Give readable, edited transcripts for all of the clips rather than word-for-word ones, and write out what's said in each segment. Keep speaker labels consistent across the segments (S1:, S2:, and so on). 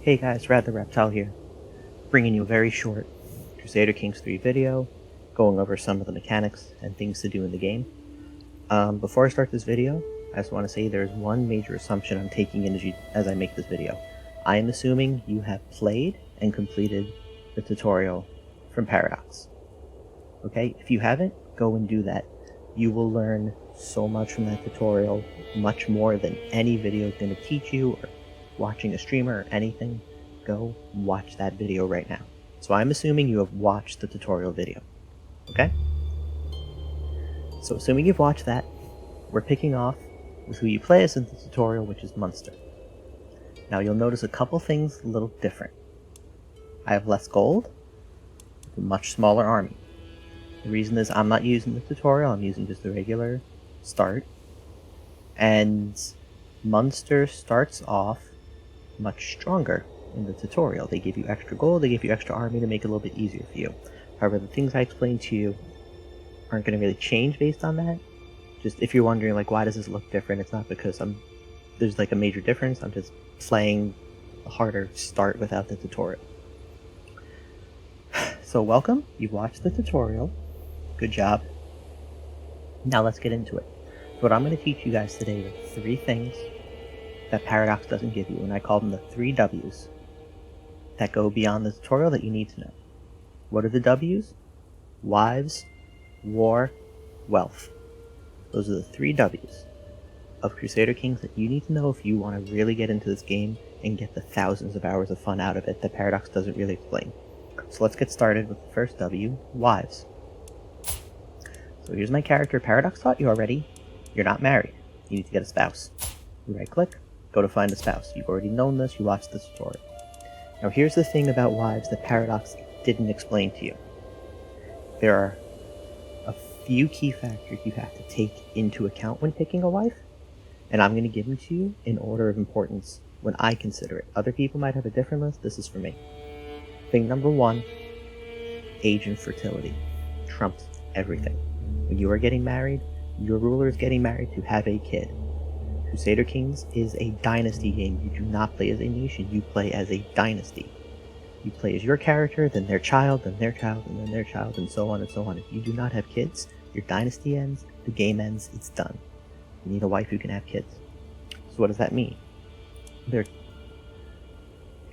S1: Hey guys, Rad the Reptile here, bringing you a very short Crusader Kings 3 video, going over some of the mechanics and things to do in the game. Before I start this video, I just want to say there's one major assumption I'm taking in as I make this video. I am assuming you have played and completed the tutorial from Paradox. Okay, if you haven't, go and do that. You will learn so much from that tutorial, much more than any video is going to teach you, or watching a streamer or anything. Go watch that video right now. So I'm assuming you have watched the tutorial video. Okay? So assuming you've watched that, we're picking off with who you play as in the tutorial, which is Munster. Now you'll notice a couple things a little different. I have less gold, a much smaller army. The reason is I'm not using the tutorial, I'm using just the regular start. And Munster starts off much stronger in the tutorial. They give you extra gold, they give you extra army to make it a little bit easier for you. However, the things I explained to you aren't going to really change based on that. Just if you're wondering, like, why does this look different, it's not because there's like a major difference. I'm just playing a harder start without the tutorial. So welcome, you've watched the tutorial. Good job. Now let's get into it. So what I'm going to teach you guys today are 3 things that Paradox doesn't give you, and I call them the 3 W's that go beyond the tutorial that you need to know. What are the W's? Wives, war, wealth. Those are the 3 W's of Crusader Kings that you need to know if you want to really get into this game and get the thousands of hours of fun out of it that Paradox doesn't really explain. So let's get started with the first W, wives. So here's my character. Paradox taught you already. You're not married. You need to get a spouse. You right click, go to find a spouse. You've already known this, you watched the tutorial. Now here's the thing about wives that Paradox didn't explain to you. There are a few key factors you have to take into account when picking a wife, and I'm going to give them to you in order of importance when I consider it. Other people might have a different list, this is for me. Thing number 1, age and fertility trumps everything. When you are getting married, your ruler is getting married to have a kid. Crusader Kings is a dynasty game. You do not play as a nation, you play as a dynasty. You play as your character, then their child, then their child, and then their child, and so on and so on. If you do not have kids, your dynasty ends, the game ends, it's done. You need a wife who can have kids. So what does that mean? Here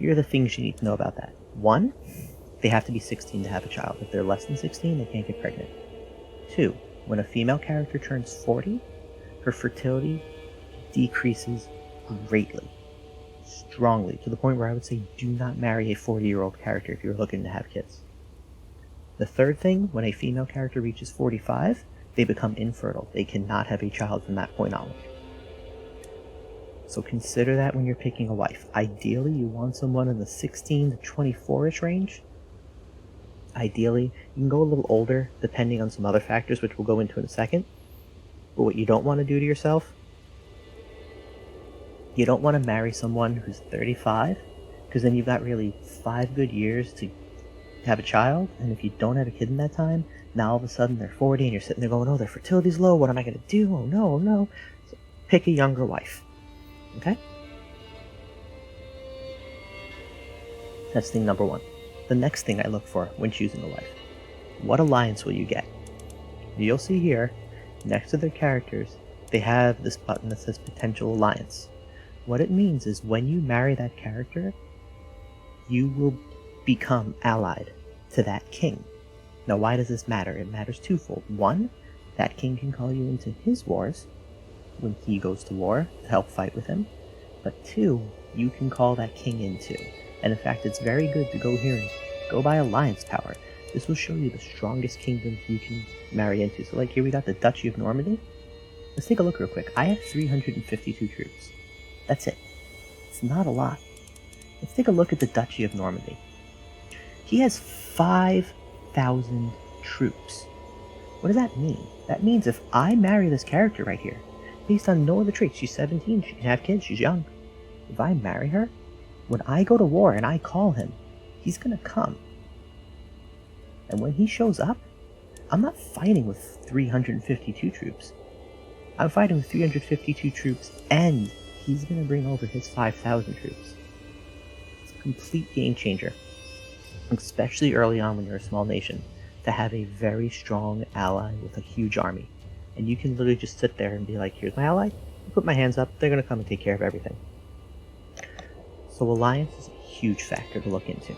S1: are the things you need to know about that. 1, they have to be 16 to have a child. If they're less than 16, they can't get pregnant. 2, when a female character turns 40, her fertility decreases greatly, strongly, to the point where I would say do not marry a 40-year-old character if you're looking to have kids. The third thing, when a female character reaches 45, they become infertile. They cannot have a child from that point on. So consider that when you're picking a wife. Ideally, you want someone in the 16 to 24-ish range. Ideally, you can go a little older, depending on some other factors, which we'll go into in a second. But what you don't want to do to yourself, you don't want to marry someone who's 35, because then you've got really 5 good years to have a child, and if you don't have a kid in that time, now all of a sudden they're 40 and you're sitting there going, oh, their fertility's low, what am I going to do? Oh no, oh no. So pick a younger wife. Okay? That's thing number 1. The next thing I look for when choosing a wife. What alliance will you get? You'll see here, next to their characters, they have this button that says Potential Alliance. What it means is when you marry that character, you will become allied to that king. Now why does this matter? It matters twofold. 1, that king can call you into his wars when he goes to war to help fight with him. But 2, you can call that king in too. And in fact, it's very good to go here and go by alliance power. This will show you the strongest kingdoms you can marry into. So like here we got the Duchy of Normandy. Let's take a look real quick. I have 352 troops. That's it. It's not a lot. Let's take a look at the Duchy of Normandy. He has 5,000 troops. What does that mean? That means if I marry this character right here, based on no other traits, she's 17, she can have kids, she's young. If I marry her, when I go to war and I call him, he's gonna come. And when he shows up, I'm not fighting with 352 troops. I'm fighting with 352 troops and he's going to bring over his 5,000 troops. It's complete game changer, especially early on when you're a small nation, to have a very strong ally with a huge army. And you can literally just sit there and be like, here's my ally, put my hands up, they're going to come and take care of everything. So alliance is a huge factor to look into.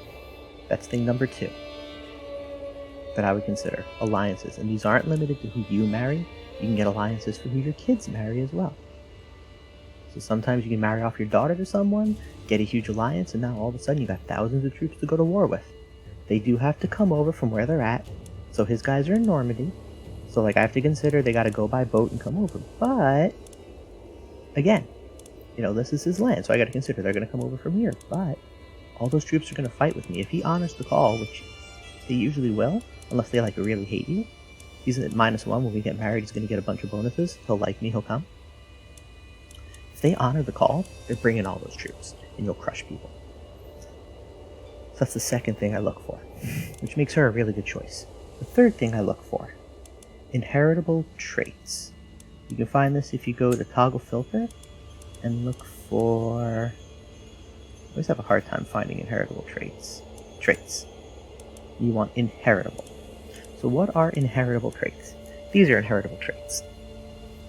S1: That's thing number 2 that I would consider, alliances. And these aren't limited to who you marry. You can get alliances for who your kids marry as well. So sometimes you can marry off your daughter to someone, get a huge alliance, and now all of a sudden you got thousands of troops to go to war with. They do have to come over from where they're at, so his guys are in Normandy. So like I have to consider they got to go by boat and come over. But again, this is his land, so I got to consider they're going to come over from here. But all those troops are going to fight with me. If he honors the call, which they usually will, unless they really hate you. He's at -1 when we get married. He's going to get a bunch of bonuses. He'll like me. He'll come. If they honor the call, they're bringing all those troops, and you'll crush people. So that's the second thing I look for, which makes her a really good choice. The third thing I look for, inheritable traits. You can find this if you go to toggle filter and look for... I always have a hard time finding inheritable traits. You want inheritable. So what are inheritable traits? These are inheritable traits.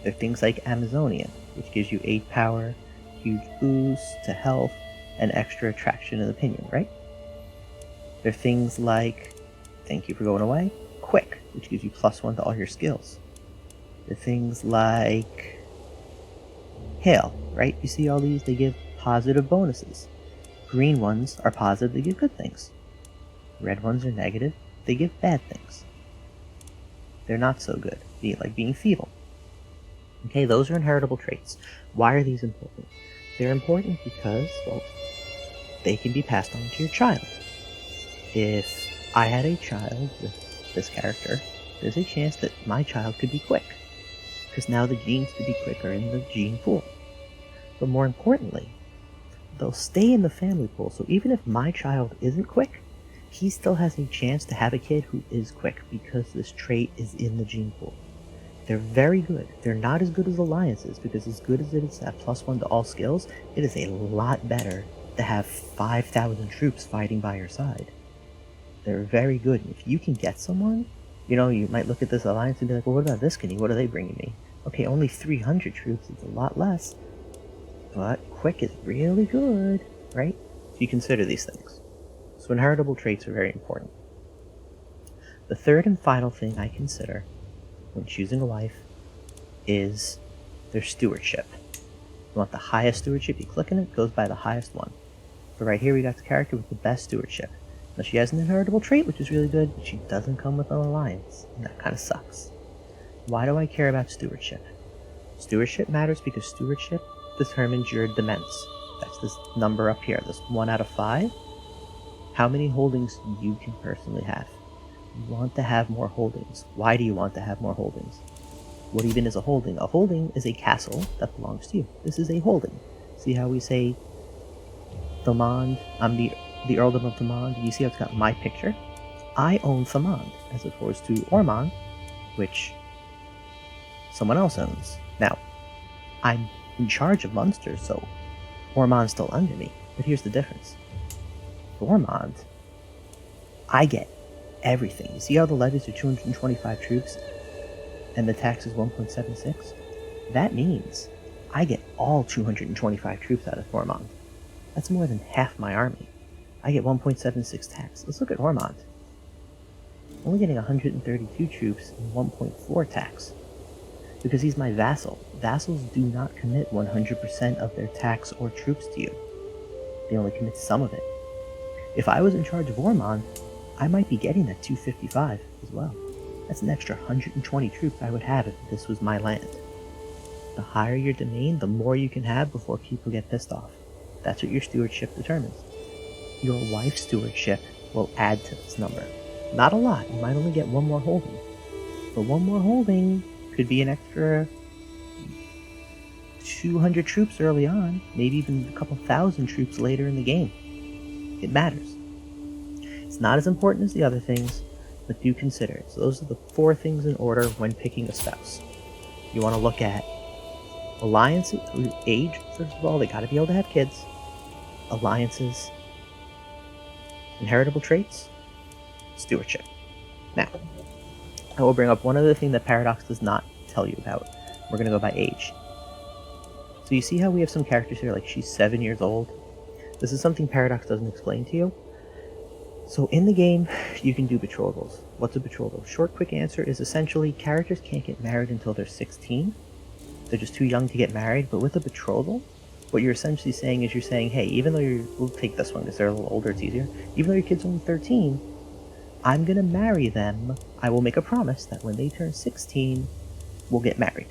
S1: They're things like Amazonian, which gives you 8 power, huge boost to health, and extra attraction and opinion, right? They're things like, thank you for going away, quick, which gives you +1 to all your skills. They're things like hail, right? You see all these, they give positive bonuses. Green ones are positive, they give good things. Red ones are negative, they give bad things. They're not so good, like being feeble. Okay, those are inheritable traits. Why are these important? They're important because, well, they can be passed on to your child. If I had a child with this character, there's a chance that my child could be quick, because now the genes to be quick are in the gene pool. But more importantly, they'll stay in the family pool, so even if my child isn't quick, he still has a chance to have a kid who is quick, because this trait is in the gene pool. They're very good. They're not as good as alliances, because as good as it is to have +1 to all skills, it is a lot better to have 5,000 troops fighting by your side. They're very good. And if you can get someone, you might look at this alliance and be like, well, what about this skinny? What are they bringing me? Okay, only 300 troops. It's a lot less. But quick is really good, right? If you consider these things. So inheritable traits are very important. The third and final thing I consider when choosing a wife is their stewardship. You want the highest stewardship, you click on it, goes by the highest one. So right here we got the character with the best stewardship. Now she has an inheritable trait, which is really good, but she doesn't come with an alliance, and that kind of sucks. Why do I care about stewardship? Stewardship matters because stewardship determines your dements. That's this number up here, this 1 out of 5. How many holdings you can personally have. You want to have more holdings. Why do you want to have more holdings? What even is a holding? A holding is a castle that belongs to you. This is a holding. See how we say Thomond, I'm the Earldom of Thomond? You see how it's got my picture? I own Thomond, as opposed to Ormond, which someone else owns. Now, I'm in charge of Munster, so Ormond's still under me. But here's the difference. For Ormond, I get everything. You see how the levies are 225 troops and the tax is 1.76? That means I get all 225 troops out of Ormond. That's more than half my army. I get 1.76 tax. Let's look at Ormond. Only getting 132 troops and 1.4 tax. Because he's my vassal. Vassals do not commit 100% of their tax or troops to you. They only commit some of it. If I was in charge of Ormond, I might be getting that 255 as well. That's an extra 120 troops I would have if this was my land. The higher your domain, the more you can have before people get pissed off. That's what your stewardship determines. Your wife's stewardship will add to this number. Not a lot, you might only get 1 more holding. But 1 more holding could be an extra 200 troops early on, maybe even a couple thousand troops later in the game. It matters. It's not as important as the other things, but do consider it. So those are the 4 things in order when picking a spouse. You want to look at alliances, age, first of all, they got to be able to have kids. Alliances, Inheritable traits, stewardship. Now, I will bring up one other thing that Paradox does not tell you about. We're going to go by age. So you see how we have some characters here, like she's 7 years old? This is something Paradox doesn't explain to you. So in the game, you can do betrothals. What's a betrothal? Short, quick answer is essentially characters can't get married until they're 16. They're just too young to get married. But with a betrothal, what you're essentially saying is you're saying, hey, even though we'll take this one because they're a little older, it's easier. Even though your kid's only 13, I'm going to marry them. I will make a promise that when they turn 16, we'll get married.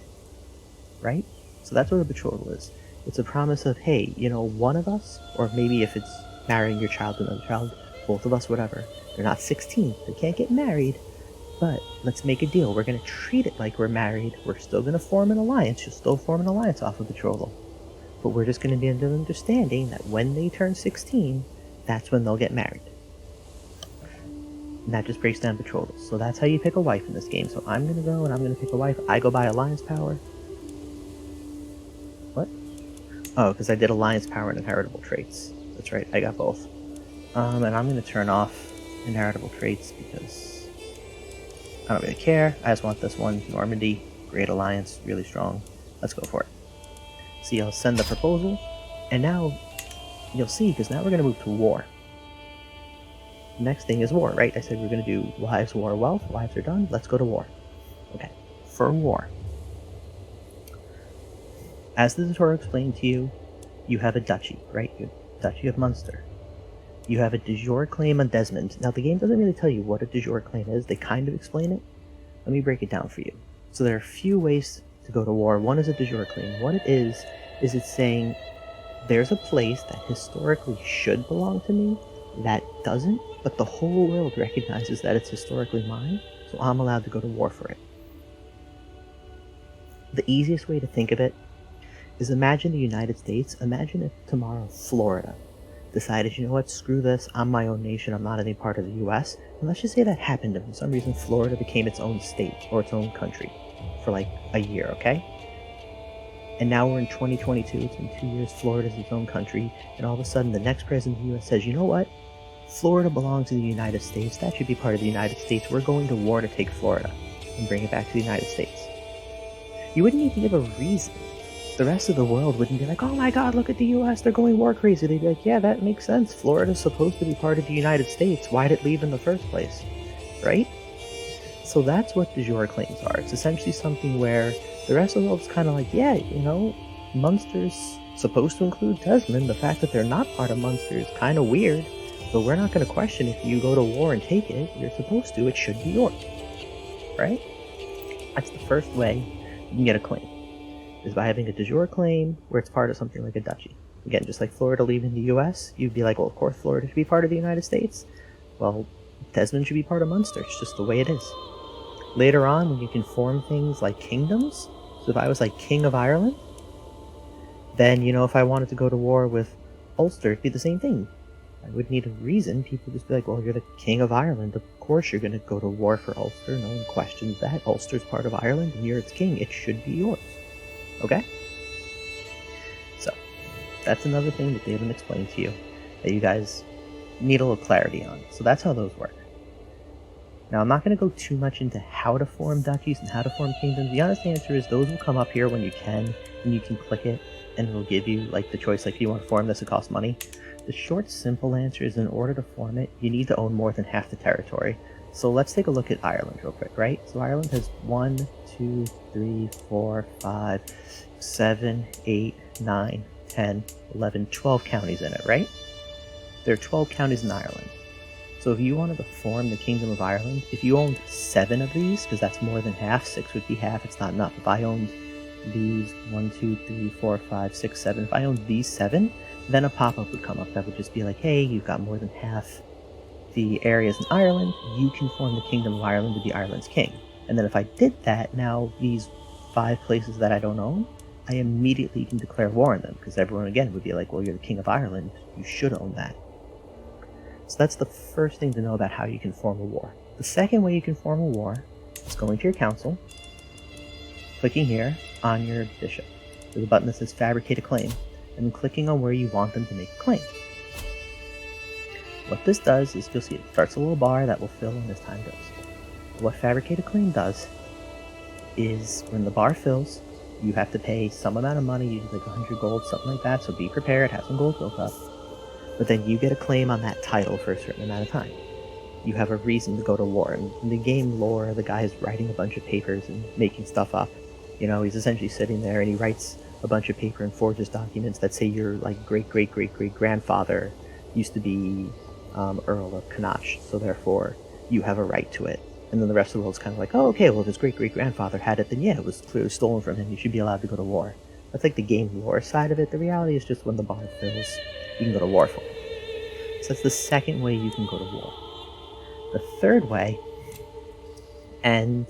S1: Right? So that's what a betrothal is. It's a promise of, hey, you know, one of us, or maybe if it's marrying your child to another child, both of us, whatever, they're not 16, they can't get married, but let's make a deal. We're going to treat it like we're married. We're still going to form an alliance. You'll still form an alliance off of betrothal. But we're just going to be under understanding that when they turn 16, that's when they'll get married. And that just breaks down betrothals. So that's how you pick a wife in this game. So I'm going to go and I'm going to pick a wife. I go by alliance power. What? Oh, because I did alliance power and inheritable traits. That's right, I got both. And I'm going to turn off inheritable traits because I don't really care. I just want this one. Normandy, great alliance, really strong. Let's go for it. See, I'll send the proposal, and now you'll see, because now we're going to move to war. Next thing is war, right? I said we're going to do wives, war, wealth. Wives are done. Let's go to war. Okay, for war. As the tutorial explained to you, you have a duchy, right? You have Duchy of Munster. You have a de jure claim on Desmond. Now, the game doesn't really tell you what a de jure claim is. They kind of explain it. Let me break it down for you. So there are a few ways to go to war. One is a de jure claim. What it is it's saying there's a place that historically should belong to me that doesn't, but the whole world recognizes that it's historically mine, so I'm allowed to go to war for it. The easiest way to think of it is imagine the United States. Imagine if tomorrow Florida decided, you know what, screw this, I'm my own nation, I'm not any part of the US. And let's just say that happened, and for some reason Florida became its own state, or its own country, for like a year, okay? And now we're in 2022, it's been 2 years, Florida's its own country, and all of a sudden the next president of the US says, you know what, Florida belongs to the United States, that should be part of the United States, we're going to war to take Florida, and bring it back to the United States. You wouldn't need to give a reason. The rest of the world wouldn't be like, oh my god, look at the US, they're going war crazy. They'd be like, yeah, that makes sense. Florida's supposed to be part of the United States. Why'd it leave in the first place? Right? So that's what de jure claims are. It's essentially something where the rest of the world's kind of like, yeah, you know, Munster's supposed to include Desmond. The fact that they're not part of Munster is kind of weird, but we're not going to question if you go to war and take it. You're supposed to. It should be yours. Right? That's the first way you can get a claim, is by having a de jure claim where it's part of something like a duchy. Again, just like Florida leaving the US, you'd be like, well, of course Florida should be part of the United States. Well, Desmond should be part of Munster. It's just the way it is. Later on, when you can form things like kingdoms, so if I was like King of Ireland, then, you know, if I wanted to go to war with Ulster, it'd be the same thing. I wouldn't need a reason. People would just be like, well, you're the King of Ireland. Of course you're going to go to war for Ulster. No one questions that. Ulster's part of Ireland, and you're its king. It should be yours. Okay? So, that's another thing that they haven't explained to you, that you guys need a little clarity on. So that's how those work. Now, I'm not going to go too much into how to form duchies and how to form kingdoms. The honest answer is those will come up here when you can, and you can click it, and it'll give you like the choice, like if you want to form this, it costs money. The short, simple answer is in order to form it, you need to own more than half the territory. So let's take a look at Ireland real quick, right? So Ireland has 1, 2, 3, 4, 5, 7, 8, 9, 10, 11, 12 counties in it, right? There are 12 counties in Ireland. So if you wanted to form the Kingdom of Ireland, if you owned 7 of these, because that's more than half, 6 would be half, it's not enough. If I owned these 1, 2, 3, 4, 5, 6, 7, if I owned these 7, then a pop-up would come up that would just be like, hey, you've got more than half the areas in Ireland, you can form the Kingdom of Ireland to be Ireland's king. And then if I did that, now these 5 places that I don't own, I immediately can declare war on them, because everyone again would be like, well, you're the King of Ireland, you should own that. So that's the first thing to know about how you can form a war. The second way you can form a war is going to your council, clicking here on your bishop. There's a button that says Fabricate a Claim, and clicking on where you want them to make a claim. What this does is, you'll see it starts a little bar that will fill in as time goes. What Fabricate a Claim does is, when the bar fills, you have to pay some amount of money, usually like 100 gold, something like that, so be prepared, have some gold built up. But then you get a claim on that title for a certain amount of time. You have a reason to go to war. And in the game lore, the guy is writing a bunch of papers and making stuff up. You know, he's essentially sitting there and he writes a bunch of paper and forges documents that say your like great-great-great-great-grandfather used to be Earl of Connacht, so therefore you have a right to it. And then the rest of the world's kind of like, oh, okay, well, if his great-great-grandfather had it, then yeah, it was clearly stolen from him. You should be allowed to go to war. That's like the game lore side of it. The reality is just when the bar fills, you can go to war for it. So that's the second way you can go to war. The third way, and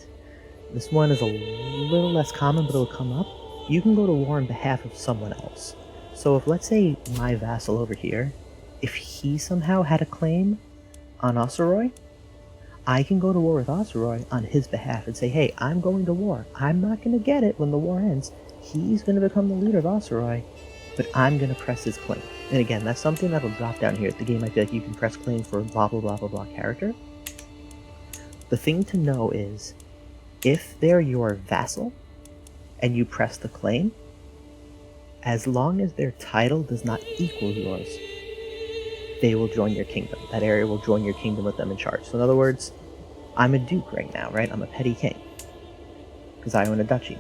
S1: this one is a little less common, but it'll come up, you can go to war on behalf of someone else. So if, let's say, my vassal over here, if he somehow had a claim on Osiroi, I can go to war with Osiroi on his behalf and say, hey, I'm going to war. I'm not going to get it when the war ends. He's going to become the leader of Osiroi, but I'm going to press his claim. And again, that's something that'll drop down here at the game. I feel like you can press claim for blah, blah, blah, blah, blah character. The thing to know is, if they're your vassal, and you press the claim, as long as their title does not equal yours, they will join your kingdom. That area will join your kingdom with them in charge. So in other words, I'm a duke right now, right? I'm a petty king, because I own a duchy.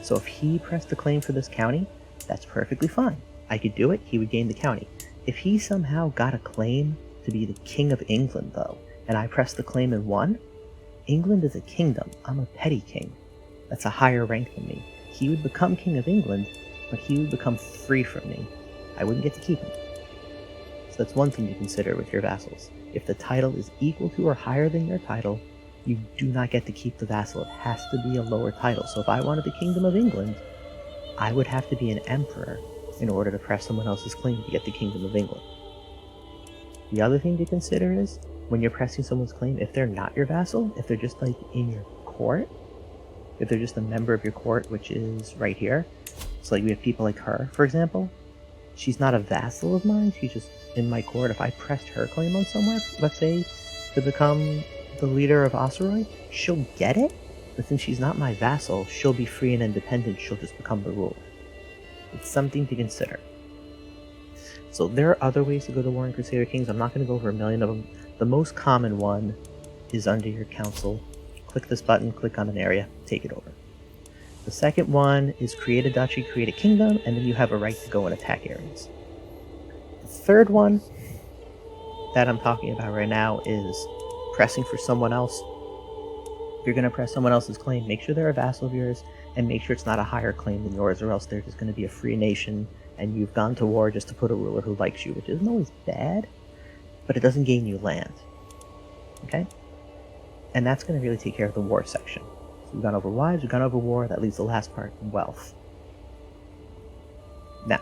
S1: So if he pressed the claim for this county, that's perfectly fine. I could do it, he would gain the county. If he somehow got a claim to be the King of England, though, and I pressed the claim and won, England is a kingdom. I'm a petty king. That's a higher rank than me. He would become King of England, but he would become free from me. I wouldn't get to keep him. So that's one thing to consider with your vassals. If the title is equal to or higher than your title, you do not get to keep the vassal. It has to be a lower title. So if I wanted the Kingdom of England, I would have to be an emperor in order to press someone else's claim to get the Kingdom of England. The other thing to consider is, when you're pressing someone's claim, if they're not your vassal, if they're just like in your court, if they're just a member of your court, which is right here, so like we have people like her, for example, she's not a vassal of mine, she's just in my court. If I pressed her claim on somewhere, let's say, to become the leader of Osiroi, she'll get it, but since she's not my vassal, she'll be free and independent, she'll just become the ruler. It's something to consider. So there are other ways to go to war in Crusader Kings. I'm not going to go over a million of them. The most common one is under your council. Click this button, click on an area, take it over. The second one is create a duchy, create a kingdom, and then you have a right to go and attack areas. The third one that I'm talking about right now is pressing for someone else. If you're going to press someone else's claim, make sure they're a vassal of yours, and make sure it's not a higher claim than yours, or else they're just going to be a free nation, and you've gone to war just to put a ruler who likes you, which isn't always bad, but it doesn't gain you land. Okay? And that's going to really take care of the war section. So we've gone over wives, we've gone over war, that leaves the last part, wealth. Now,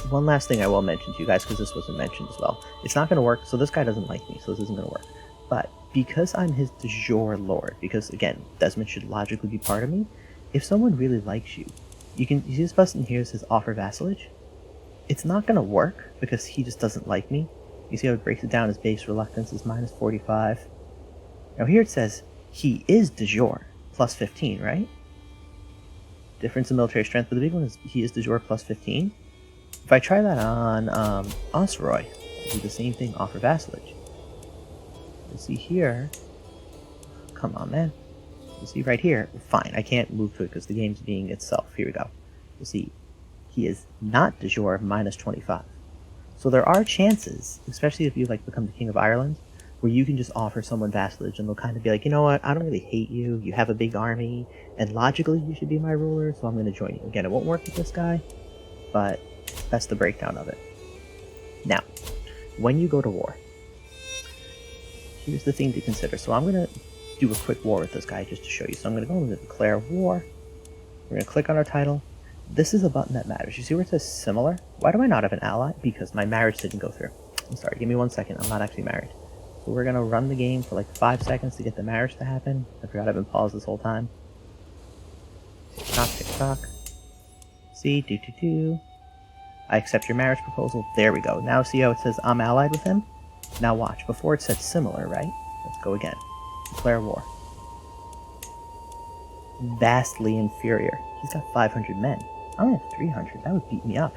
S1: one last thing I will mention to you guys, because this wasn't mentioned as well. It's not going to work, so this guy doesn't like me, so this isn't going to work. But because I'm his de jure lord, because again, Desmond should logically be part of me, if someone really likes you, you see this button here that says offer vassalage? It's not going to work, because he just doesn't like me. You see how it breaks it down, his base reluctance is minus 45. Now here it says, he is de jure, plus 15, right? Difference in military strength, but the big one is he is de jure plus 15. If I try that on Osiroi, do the same thing, offer vassalage. You see here, come on man, you see right here, fine, I can't move to it because the game's being itself, here we go. You see, he is not de jure, minus 25. So there are chances, especially if you like become the King of Ireland, where you can just offer someone vassalage and they'll kind of be like, you know what, I don't really hate you, you have a big army, and logically you should be my ruler, so I'm going to join you. Again, it won't work with this guy, but that's the breakdown of it. Now, when you go to war, here's the thing to consider. So I'm going to do a quick war with this guy just to show you. So I'm going to go and declare war. We're going to click on our title. This is a button that matters. You see where it says similar? Why do I not have an ally? Because my marriage didn't go through. I'm sorry, give me 1 second. I'm not actually married. So we're going to run the game for like 5 seconds to get the marriage to happen. I forgot I've been paused this whole time. Tick tock. See, do. I accept your marriage proposal. There we go. Now see how it says I'm allied with him? Now watch, before it said similar, right? Let's go again. Declare war. Vastly inferior. He's got 500 men. I only have 300. That would beat me up.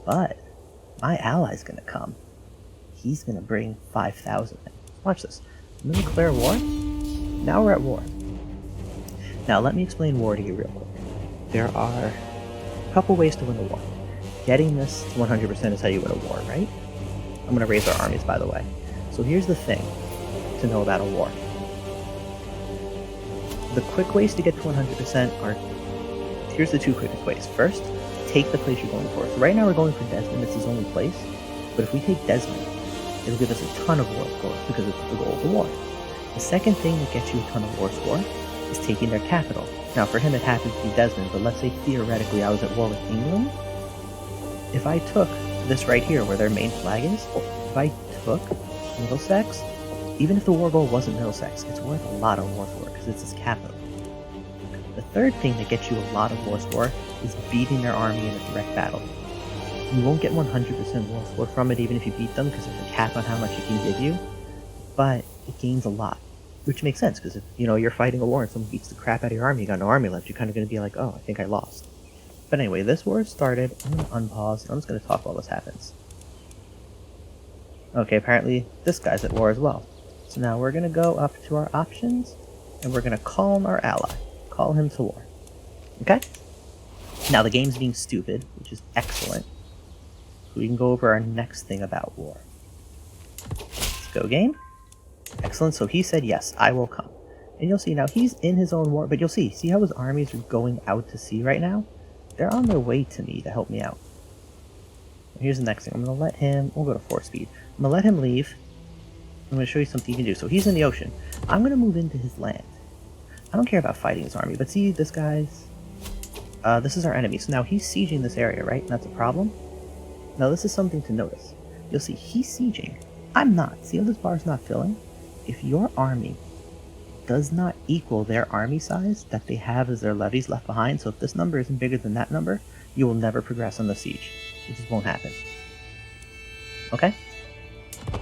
S1: But my ally's gonna come. He's gonna bring 5,000 men. Watch this. I'm gonna declare war. Now we're at war. Now let me explain war to you real quick. There are a couple ways to win a war. Getting this to 100% is how you win a war, right? I'm gonna raise our armies, by the way. So here's the thing to know about a war. The quick ways to get to 100% are, here's the two quickest ways. First, take the place you're going for. So right now we're going for Desmond, it's his only place. But if we take Desmond, it'll give us a ton of war scores because it's the goal of the war. The second thing that gets you a ton of war score is taking their capital. Now for him it happens to be Desmond, but let's say theoretically I was at war with England. If I took this right here where their main flag is, if I took Middlesex, even if the war goal wasn't Middlesex, it's worth a lot of war score because it's his capital. The third thing that gets you a lot of war score is beating their army in a direct battle. You won't get 100% war score from it even if you beat them because there's a cap on how much it can give you, but it gains a lot. Which makes sense, because if you're fighting a war and someone beats the crap out of your army, you got no army left, you're kind of going to be like, oh, I think I lost. But anyway, this war has started. I'm going to unpause, and I'm just going to talk while this happens. Okay, apparently this guy's at war as well. So now we're going to go up to our options, and we're going to calm our ally. Call him to war. Okay? Now the game's being stupid, which is excellent. So we can go over our next thing about war. Let's go game. Excellent, so he said, yes, I will come. And you'll see now, he's in his own war, but you'll see how his armies are going out to sea right now? They're on their way to me to help me out. Here's the next thing, I'm going to let him, we'll go to 4 speed. I'm going to let him leave. I'm going to show you something you can do. So he's in the ocean. I'm going to move into his land. I don't care about fighting his army, but see this guy's, this is our enemy. So now he's sieging this area, right? And that's a problem. Now this is something to notice. You'll see he's sieging. I'm not. See how this bar's not filling? If your army does not equal their army size that they have as their levies left behind, so if this number isn't bigger than that number, you will never progress on the siege. It just won't happen. Okay?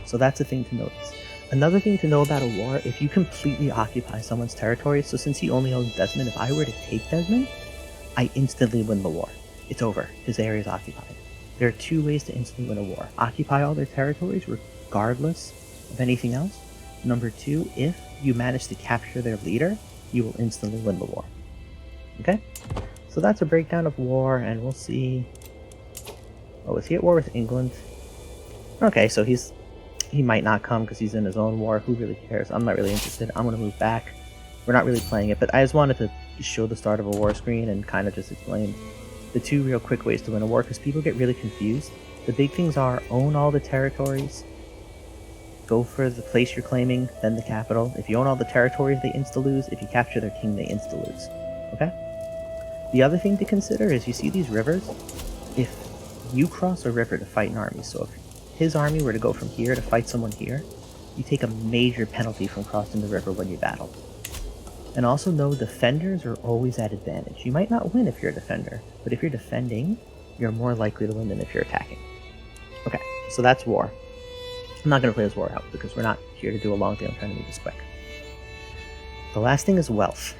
S1: So that's a thing to notice. Another thing to know about a war, if you completely occupy someone's territory, so since he only owns Desmond, if I were to take Desmond, I instantly win the war. It's over. His area is occupied. There are 2 ways to instantly win a war. Occupy all their territories regardless of anything else. Number 2, if you manage to capture their leader, you will instantly win the war. Okay? So that's a breakdown of war, and we'll see... Oh, is he at war with England? Okay, so he might not come because he's in his own war. Who really cares? I'm not really interested. I'm going to move back. We're not really playing it, but I just wanted to show the start of a war screen and kind of just explain the 2 real quick ways to win a war, because people get really confused. The big things are own all the territories, go for the place you're claiming, then the capital. If you own all the territories, they insta-lose. If you capture their king, they insta-lose. Okay? The other thing to consider is you see these rivers? If you cross a river to fight an army, so if his army were to go from here to fight someone here, you take a major penalty from crossing the river when you battle. And also know defenders are always at advantage. You might not win if you're a defender, but if you're defending, you're more likely to win than if you're attacking. Okay, so that's war. I'm not going to play this war out because we're not here to do a long thing. I'm trying to make this quick. The last thing is wealth.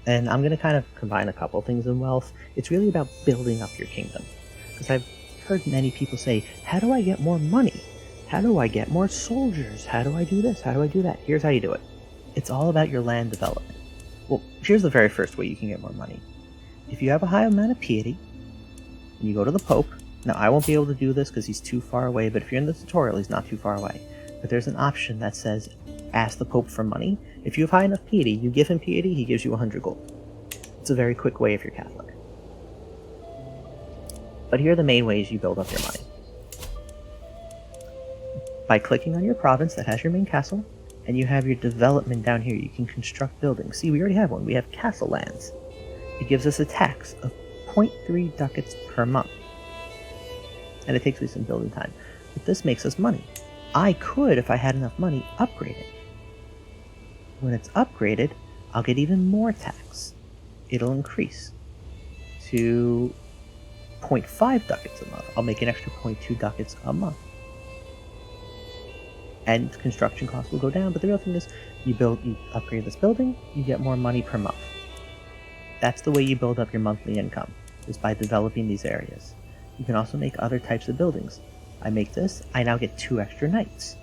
S1: And I'm going to kind of combine a couple things in wealth. It's really about building up your kingdom. Because I've heard many people say, how do I get more money? How do I get more soldiers? How do I do this? How do I do that? Here's how you do it. It's all about your land development. Well, here's the very first way you can get more money. If you have a high amount of piety, and you go to the Pope, now I won't be able to do this because he's too far away, but if you're in the tutorial, he's not too far away. But there's an option that says, ask the Pope for money. If you have high enough piety, you give him piety, he gives you 100 gold. It's a very quick way if you're Catholic. But here are the main ways you build up your money. By clicking on your province that has your main castle, and you have your development down here, you can construct buildings. See, we already have one. We have castle lands. It gives us a tax of 0.3 ducats per month. And it takes me some building time. But this makes us money. I could, if I had enough money, upgrade it. When it's upgraded, I'll get even more tax. It'll increase to 0.5 ducats a month. I'll make an extra 0.2 ducats a month. and construction costs will go down. But the real thing is, you upgrade this building, you get more money per month. That's the way you build up your monthly income, is by developing these areas. You can also make other types of buildings. I make this, I now get 2 extra knights.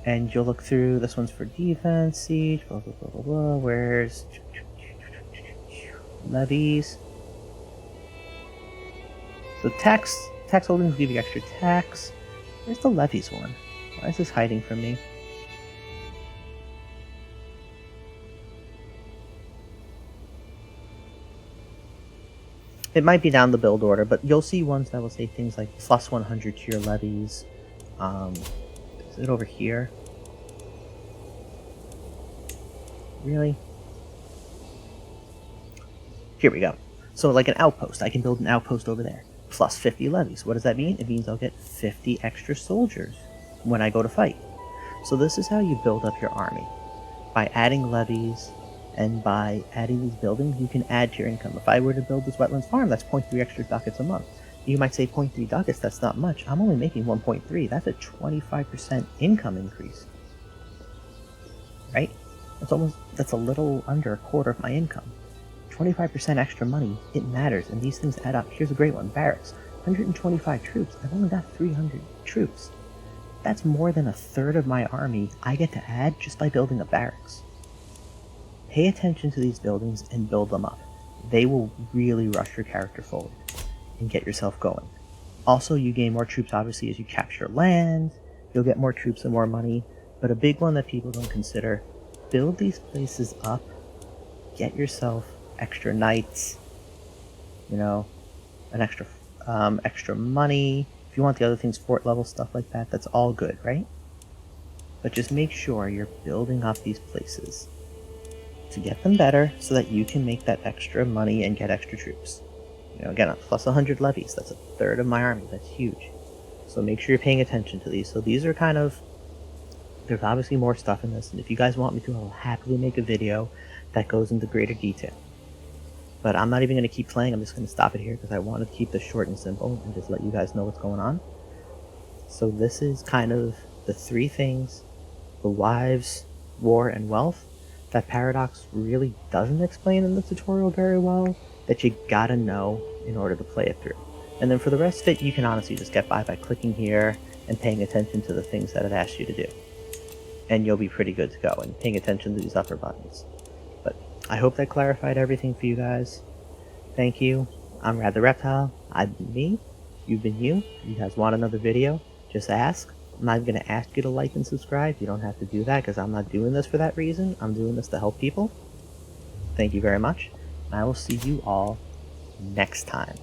S1: And you'll look through, this one's for defense, siege, blah, blah, blah, blah, blah. Where's levies? So tax holdings give you extra tax. Where's the levies one? Why is this hiding from me? It might be down the build order, but you'll see ones that will say things like plus 100 to your levies. Is it over here? Really? Here we go. So like an outpost, I can build an outpost over there. Plus 50 levies. What does that mean? It means I'll get 50 extra soldiers when I go to fight. So this is how you build up your army. By adding levies and by adding these buildings, you can add to your income. If I were to build this wetlands farm, that's 0.3 extra ducats a month. You might say 0.3 ducats, that's not much. I'm only making 1.3. That's a 25% income increase. Right? That's a little under a quarter of my income. 25% extra money, it matters, and these things add up. Here's a great one, barracks. 125 troops, I've only got 300 troops. That's more than a third of my army I get to add just by building a barracks. Pay attention to these buildings and build them up. They will really rush your character forward and get yourself going. Also, you gain more troops obviously as you capture land, you'll get more troops and more money, but a big one that people don't consider, build these places up, get yourself extra knights, you know, an extra money. If you want the other things, fort level stuff like that, that's all good, right? But just make sure you're building up these places to get them better so that you can make that extra money and get extra troops. You know, again, plus 100 levies, that's a third of my army, that's huge. So make sure you're paying attention to these. So these are kind of, there's obviously more stuff in this, and if you guys want me to, I'll happily make a video that goes into greater detail. But I'm not even going to keep playing, I'm just going to stop it here because I wanted to keep this short and simple and just let you guys know what's going on. So this is kind of the 3 things, the wives, war, and wealth, that Paradox really doesn't explain in the tutorial very well, that you gotta know in order to play it through. And then for the rest of it, you can honestly just get by clicking here and paying attention to the things that it asks you to do. And you'll be pretty good to go, and paying attention to these upper buttons. But I hope that clarified everything for you guys. Thank you. I'm Rad the Reptile. I've been me. You've been you. If you guys want another video, just ask. I'm not going to ask you to like and subscribe. You don't have to do that because I'm not doing this for that reason. I'm doing this to help people. Thank you very much. And I will see you all next time.